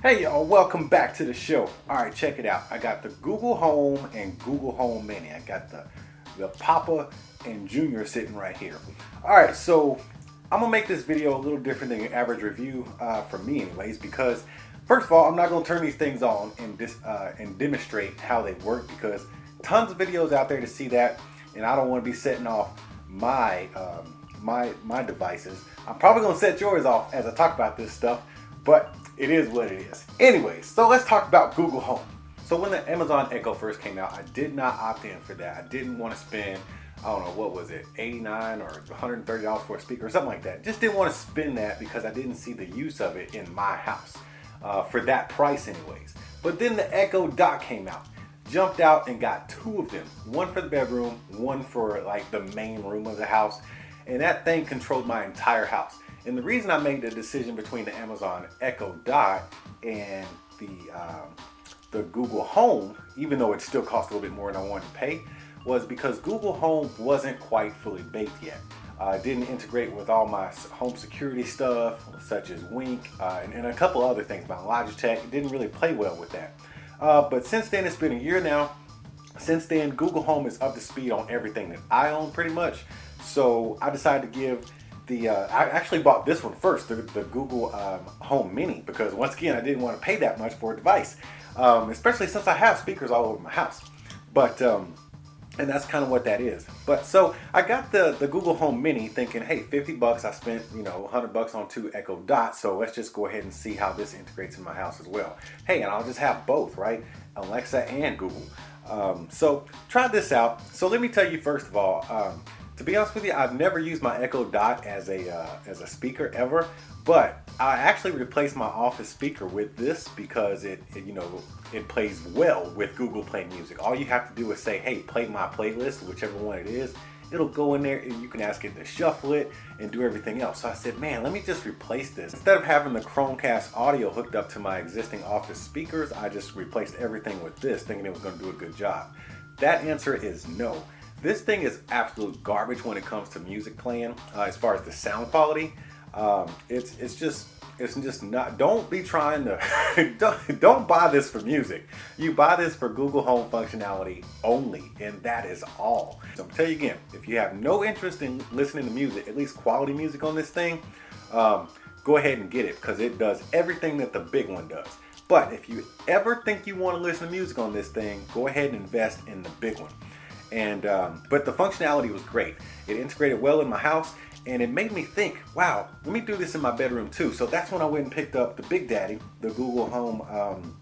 Hey y'all, welcome back to the show. Alright, check it out. I got the Google Home and Google Home Mini. I got the Papa and Junior sitting right here. Alright, so I'm gonna make this video a little different than your average review for me anyways, because first of all, I'm not gonna turn these things on and demonstrate how they work, because tons of videos out there to see that, and I don't want to be setting off my my devices. I'm probably gonna set yours off as I talk about this stuff, but it is what it is. Anyways, so let's talk about Google Home. So when the Amazon Echo first came out, I did not opt in for that. I didn't want to spend, I don't know, what was it, $89 or $130 for a speaker or something like that. Just didn't want to spend that because I didn't see the use of it in my house for that price anyways. But then the Echo Dot came out. Jumped out and got two of them. One for the bedroom, one for like the main room of the house. And that thing controlled my entire house. And the reason I made the decision between the Amazon Echo Dot and the Google Home, even though it still cost a little bit more than I wanted to pay, was because Google Home wasn't quite fully baked yet. It didn't integrate with all my home security stuff, such as Wink and a couple other things. My Logitech, it didn't really play well with that. But since then, it's been a year now. Since then, Google Home is up to speed on everything that I own pretty much. So I decided to give I actually bought this one first, the Google Home Mini, because once again, I didn't want to pay that much for a device, especially since I have speakers all over my house. But, and that's kind of what that is. But so I got the Google Home Mini thinking, hey, 50 bucks, I spent, you know, 100 bucks on two Echo Dots, so let's just go ahead and see how this integrates in my house as well. Hey, and I'll just have both, right? Alexa and Google. So try this out. So let me tell you first of all, to be honest with you, I've never used my Echo Dot as a speaker ever, but I actually replaced my office speaker with this because it plays well with Google Play Music. All you have to do is say, hey, play my playlist, whichever one it is. It'll go in there and you can ask it to shuffle it and do everything else. So I said, man, let me just replace this. Instead of having the Chromecast audio hooked up to my existing office speakers, I just replaced everything with this, thinking it was going to do a good job. That answer is no. This thing is absolute garbage when it comes to music playing. As far as the sound quality, it's just not. Don't be trying to don't buy this for music. You buy this for Google Home functionality only, and that is all. So I'm tell you again, if you have no interest in listening to music, at least quality music on this thing, go ahead and get it, because it does everything that the big one does. But if you ever think you want to listen to music on this thing, go ahead and invest in the big one. And but the functionality was great. It integrated well in my house, and it made me think, wow, let me do this in my bedroom too. So that's when I went and picked up the Big Daddy, the Google Home,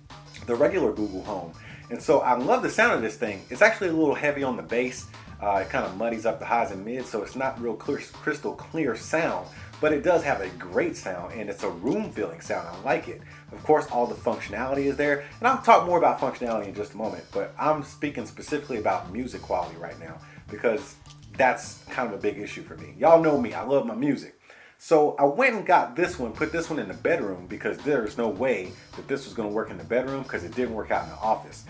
the regular Google Home. And so I love the sound of this thing. It's actually a little heavy on the bass. It kind of muddies up the highs and mids, so it's not real clear, crystal clear sound. But it does have a great sound, and it's a room-filling sound. I like it. Of course, all the functionality is there, and I'll talk more about functionality in just a moment, but I'm speaking specifically about music quality right now, because that's kind of a big issue for me. Y'all know me, I love my music. So I went and got this one, put this one in the bedroom, because there's no way that this was going to work in the bedroom, because it didn't work out in the office.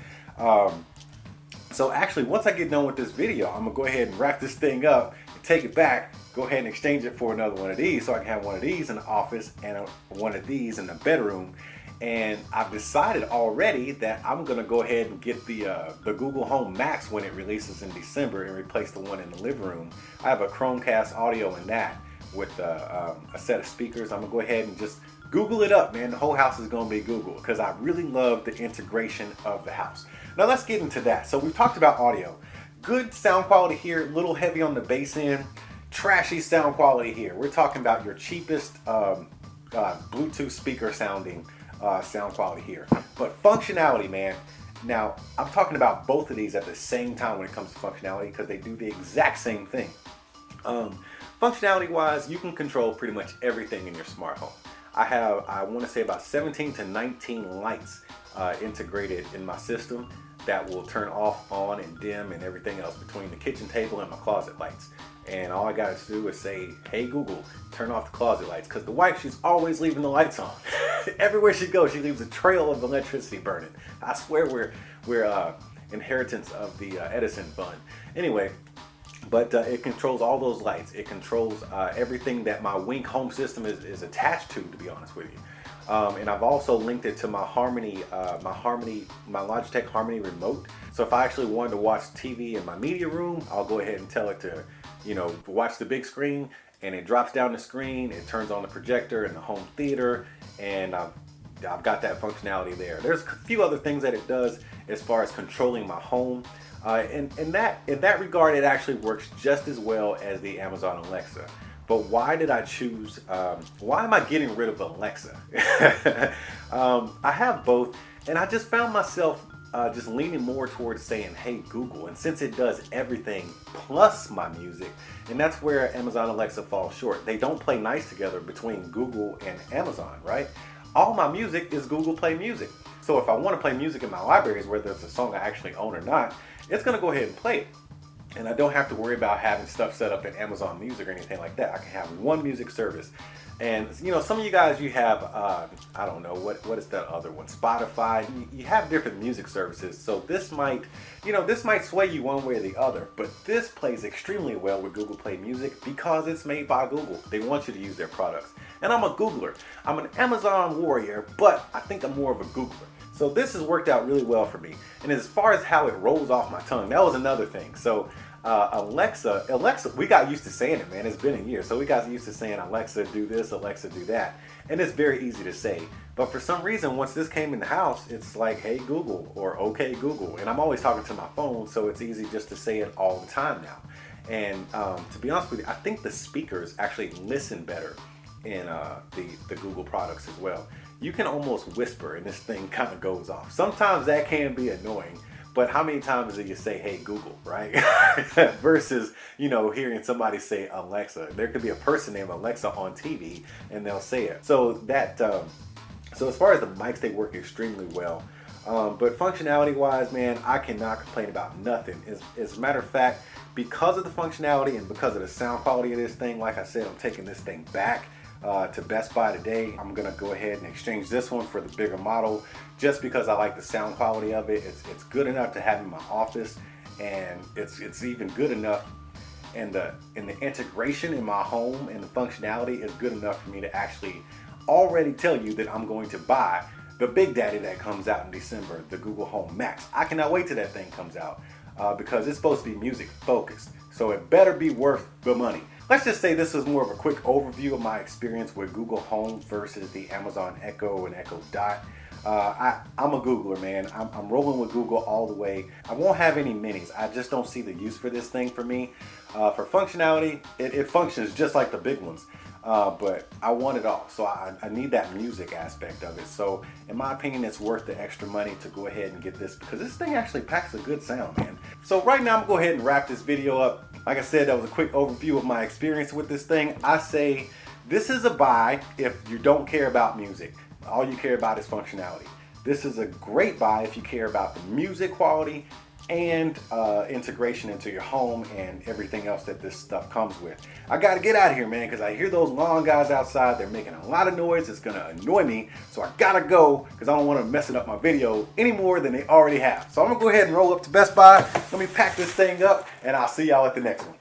So actually, once I get done with this video, I'm going to go ahead and wrap this thing up and take it back, go ahead and exchange it for another one of these, so I can have one of these in the office and one of these in the bedroom. And I've decided already that I'm going to go ahead and get the Google Home Max when it releases in December and replace the one in the living room. I have a Chromecast audio in that with a set of speakers. I'm going to go ahead and just Google it up, man. The whole house is going to be Google, because I really love the integration of the house. Now let's get into that. So we've talked about audio. Good sound quality here, a little heavy on the bass end. Trashy sound quality here. We're talking about your cheapest Bluetooth speaker sounding sound quality here. But functionality, man. Now, I'm talking about both of these at the same time when it comes to functionality, because they do the exact same thing. Functionality wise, you can control pretty much everything in your smart home. I want to say about 17 to 19 lights integrated in my system that will turn off, on, and dim and everything else between the kitchen table and my closet lights. And all I got to do is say, hey Google, turn off the closet lights, because the wife, she's always leaving the lights on. Everywhere she goes, she leaves a trail of electricity burning. I swear we're inheritance of the Edison fund. Anyway, but it controls all those lights. It controls everything that my Wink home system is attached to be honest with you. And I've also linked it to my my Logitech Harmony remote. So if I actually wanted to watch TV in my media room, I'll go ahead and tell it to, watch the big screen, and it drops down the screen, it turns on the projector in the home theater, and I've got that functionality there. There's a few other things that it does as far as controlling my home. In that regard, it actually works just as well as the Amazon Alexa. But why did I choose, why am I getting rid of Alexa? I have both, and I just found myself just leaning more towards saying, hey Google, and since it does everything plus my music, and that's where Amazon Alexa falls short. They don't play nice together between Google and Amazon, right? All my music is Google Play Music. So if I want to play music in my libraries, whether it's a song I actually own or not, it's going to go ahead and play it. And I don't have to worry about having stuff set up in Amazon Music or anything like that. I can have one music service. And some of you guys, you have, I don't know, what is that other one? Spotify. You have different music services. So this might sway you one way or the other. But this plays extremely well with Google Play Music because it's made by Google. They want you to use their products. And I'm a Googler. I'm an Amazon warrior, but I think I'm more of a Googler. So this has worked out really well for me. And as far as how it rolls off my tongue, that was another thing. So Alexa, we got used to saying it, man. It's been a year. So we got used to saying, Alexa, do this, Alexa, do that. And it's very easy to say. But for some reason, once this came in the house, it's like, hey, Google, or okay, Google. And I'm always talking to my phone, so it's easy just to say it all the time now. And to be honest with you, I think the speakers actually listen better in the Google products as well. You can almost whisper and this thing kind of goes off. Sometimes that can be annoying, but how many times do you say, hey Google, right? Versus, hearing somebody say Alexa. There could be a person named Alexa on TV and they'll say it. So that, so as far as the mics, they work extremely well. But functionality wise, man, I cannot complain about nothing. As a matter of fact, because of the functionality and because of the sound quality of this thing, like I said, I'm taking this thing back to Best Buy today. I'm gonna go ahead and exchange this one for the bigger model just because I like the sound quality of it. It's good enough to have in my office, and it's even good enough, and the integration in my home and the functionality is good enough for me to actually already tell you that I'm going to buy the Big Daddy that comes out in December, the Google Home Max. I cannot wait till that thing comes out because it's supposed to be music focused, so it better be worth the money. Let's just say this was more of a quick overview of my experience with Google Home versus the Amazon Echo and Echo Dot. I'm a Googler, man. I'm rolling with Google all the way. I won't have any minis. I just don't see the use for this thing for me. For functionality, it functions just like the big ones. But I want it all. So I need that music aspect of it. So in my opinion, it's worth the extra money to go ahead and get this because this thing actually packs a good sound, man. So right now I'm gonna go ahead and wrap this video up. Like I said, that was a quick overview of my experience with this thing. I say this is a buy if you don't care about music. All you care about is functionality. This is a great buy if you care about the music quality and integration into your home and everything else that this stuff comes with. I gotta get out of here, man, because I hear those lawn guys outside. They're making a lot of noise. It's gonna annoy me, so I gotta go because I don't want to mess up my video any more than they already have. So I'm gonna go ahead and roll up to Best Buy. Let me pack this thing up, and I'll see y'all at the next one.